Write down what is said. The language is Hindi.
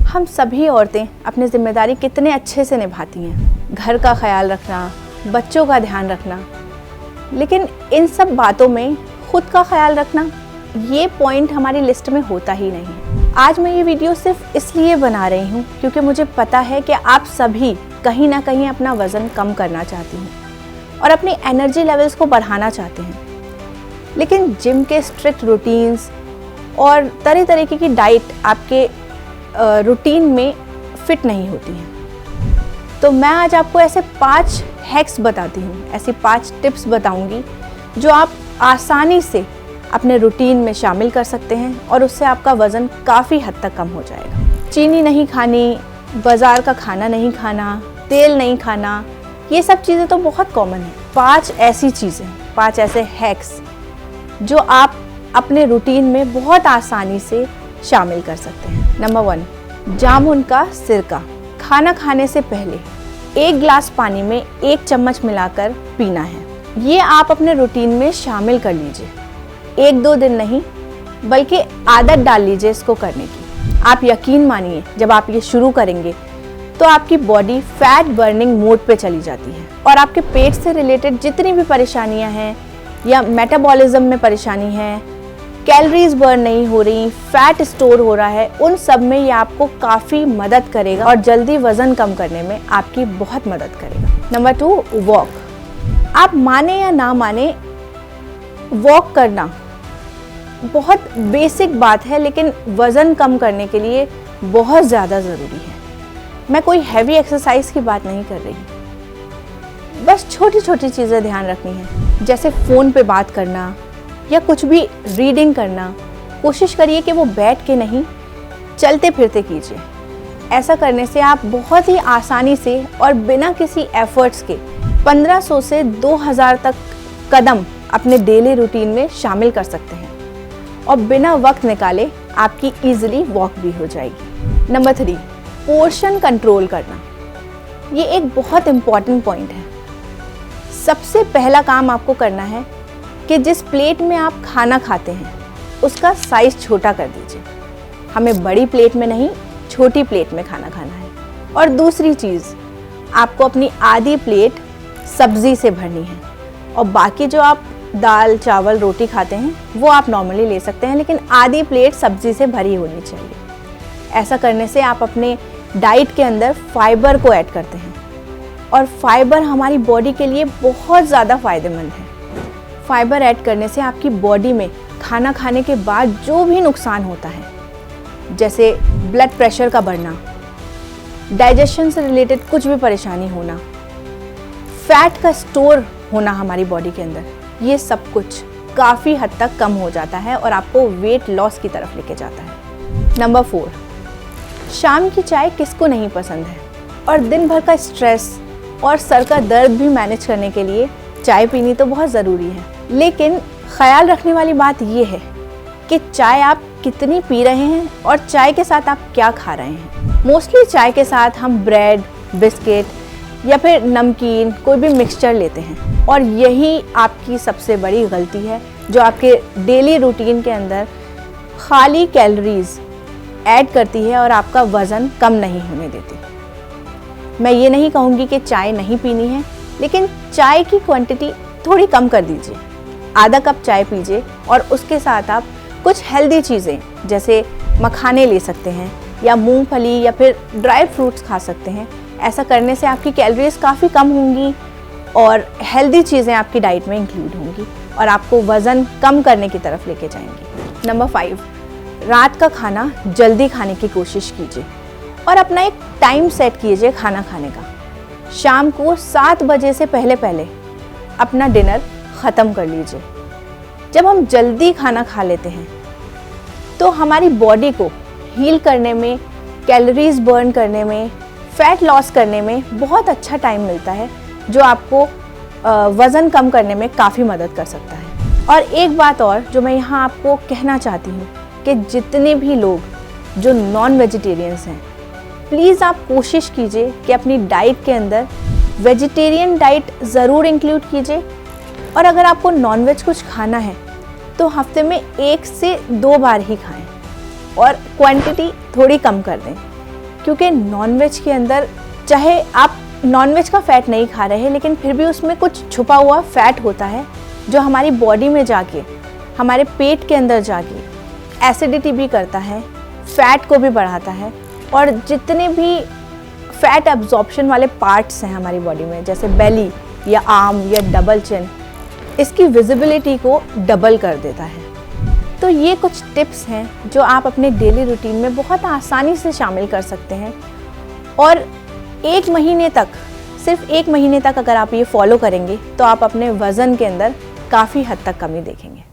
हम सभी औरतें अपनी जिम्मेदारी कितने अच्छे से निभाती हैं, घर का ख्याल रखना, बच्चों का ध्यान रखना, लेकिन इन सब बातों में खुद का ख्याल रखना, ये पॉइंट हमारी लिस्ट में होता ही नहीं। आज मैं ये वीडियो सिर्फ इसलिए बना रही हूँ क्योंकि मुझे पता है कि आप सभी कहीं ना कहीं अपना वज़न कम करना चाहती हैं और अपनी एनर्जी लेवल्स को बढ़ाना चाहते हैं, लेकिन जिम के स्ट्रिक्ट रूटीन्स और तरह तरीके की डाइट आपके रूटीन में फिट नहीं होती हैं। तो मैं आज आपको ऐसे 5 हैक्स बताती हूँ, ऐसी 5 टिप्स बताऊँगी जो आप आसानी से अपने रूटीन में शामिल कर सकते हैं और उससे आपका वज़न काफ़ी हद तक कम हो जाएगा। चीनी नहीं खानी, बाज़ार का खाना नहीं खाना, तेल नहीं खाना, ये सब चीज़ें तो बहुत कॉमन है। 5 ऐसी चीज़ें, 5 ऐसे हैक्स जो आप अपने रूटीन में बहुत आसानी से शामिल कर सकते हैं। नंबर 1, जामुन का सिरका। खाना खाने से पहले 1 गिलास पानी में 1 चम्मच मिलाकर पीना है। ये आप अपने रूटीन में शामिल कर लीजिए। 1-2 दिन नहीं, बल्कि आदत डाल लीजिए इसको करने की। आप यकीन मानिए, जब आप ये शुरू करेंगे तो आपकी बॉडी फैट बर्निंग मोड पे चली जाती है और आपके पेट से रिलेटेड जितनी भी परेशानियां हैं या मेटाबॉलिज्म में परेशानी है, कैलोरीज बर्न नहीं हो रही, फैट स्टोर हो रहा है, उन सब में ये आपको काफ़ी मदद करेगा और जल्दी वज़न कम करने में आपकी बहुत मदद करेगा। Number 2, walk. आप माने या ना माने, वॉक करना बहुत बेसिक बात है, लेकिन वज़न कम करने के लिए बहुत ज़्यादा ज़रूरी है। मैं कोई हैवी एक्सरसाइज की बात नहीं कर रही, बस छोटी छोटी चीज़ें ध्यान रखनी है, जैसे फ़ोन पे बात करना या कुछ भी रीडिंग करना। कोशिश करिए कि वो बैठ के नहीं, चलते फिरते कीजिए। ऐसा करने से आप बहुत ही आसानी से और बिना किसी एफर्ट्स के 1500 से 2000 तक कदम अपने डेली रूटीन में शामिल कर सकते हैं और बिना वक्त निकाले आपकी ईजिली वॉक भी हो जाएगी। नंबर 3, पोर्शन कंट्रोल करना। ये एक बहुत इम्पॉर्टेंट पॉइंट है। सबसे पहला काम आपको करना है कि जिस प्लेट में आप खाना खाते हैं उसका साइज़ छोटा कर दीजिए। हमें बड़ी प्लेट में नहीं, छोटी प्लेट में खाना खाना है। और दूसरी चीज़, आपको अपनी आधी प्लेट सब्ज़ी से भरनी है और बाकी जो आप दाल, चावल, रोटी खाते हैं वो आप नॉर्मली ले सकते हैं, लेकिन आधी प्लेट सब्ज़ी से भरी होनी चाहिए। ऐसा करने से आप अपने डाइट के अंदर फाइबर को ऐड करते हैं और फाइबर हमारी बॉडी के लिए बहुत ज़्यादा फ़ायदेमंद है। फाइबर ऐड करने से आपकी बॉडी में खाना खाने के बाद जो भी नुकसान होता है, जैसे ब्लड प्रेशर का बढ़ना, डाइजेशन से रिलेटेड कुछ भी परेशानी होना, फैट का स्टोर होना हमारी बॉडी के अंदर, ये सब कुछ काफ़ी हद तक कम हो जाता है और आपको वेट लॉस की तरफ लेके जाता है। नंबर 4, शाम की चाय किसको नहीं पसंद है, और दिन भर का स्ट्रेस और सर का दर्द भी मैनेज करने के लिए चाय पीनी तो बहुत ज़रूरी है, लेकिन ख्याल रखने वाली बात यह है कि चाय आप कितनी पी रहे हैं और चाय के साथ आप क्या खा रहे हैं। मोस्टली चाय के साथ हम ब्रेड, बिस्किट या फिर नमकीन, कोई भी मिक्सचर लेते हैं और यही आपकी सबसे बड़ी गलती है जो आपके डेली रूटीन के अंदर खाली कैलोरीज ऐड करती है और आपका वज़न कम नहीं होने देती। मैं ये नहीं कहूँगी कि चाय नहीं पीनी है, लेकिन चाय की क्वांटिटी थोड़ी कम कर दीजिए। आधा कप चाय पीजिए और उसके साथ आप कुछ हेल्दी चीज़ें जैसे मखाने ले सकते हैं या मूंगफली या फिर ड्राई फ्रूट्स खा सकते हैं। ऐसा करने से आपकी कैलोरीज काफ़ी कम होंगी और हेल्दी चीज़ें आपकी डाइट में इंक्लूड होंगी और आपको वज़न कम करने की तरफ लेके जाएंगी। नंबर 5, रात का खाना जल्दी खाने की कोशिश कीजिए और अपना एक टाइम सेट कीजिए खाना खाने का। शाम को 7 बजे से पहले पहले अपना डिनर ख़त्म कर लीजिए। जब हम जल्दी खाना खा लेते हैं तो हमारी बॉडी को हील करने में, कैलोरीज बर्न करने में, फैट लॉस करने में बहुत अच्छा टाइम मिलता है जो आपको वज़न कम करने में काफ़ी मदद कर सकता है। और एक बात और जो मैं यहाँ आपको कहना चाहती हूँ कि जितने भी लोग जो नॉन वेजिटेरियंस हैं, प्लीज़ आप कोशिश कीजिए कि अपनी डाइट के अंदर वेजिटेरियन डाइट ज़रूर इंक्लूड कीजिए और अगर आपको नॉनवेज कुछ खाना है तो हफ्ते में 1 से 2 बार ही खाएं और क्वांटिटी थोड़ी कम कर दें। क्योंकि नॉनवेज के अंदर, चाहे आप नॉनवेज का फ़ैट नहीं खा रहे हैं, लेकिन फिर भी उसमें कुछ छुपा हुआ फ़ैट होता है जो हमारी बॉडी में जाके, हमारे पेट के अंदर जाके एसिडिटी भी करता है, फ़ैट को भी बढ़ाता है। और जितने भी फ़ैट एब्जॉर्प्शन वाले पार्ट्स हैं हमारी बॉडी में, जैसे बेली या आर्म या डबल चिन, इसकी विजिबिलिटी को डबल कर देता है। तो ये कुछ टिप्स हैं जो आप अपने डेली रूटीन में बहुत आसानी से शामिल कर सकते हैं, और 1 महीने तक, सिर्फ 1 महीने तक अगर आप ये फॉलो करेंगे तो आप अपने वज़न के अंदर काफ़ी हद तक कमी देखेंगे।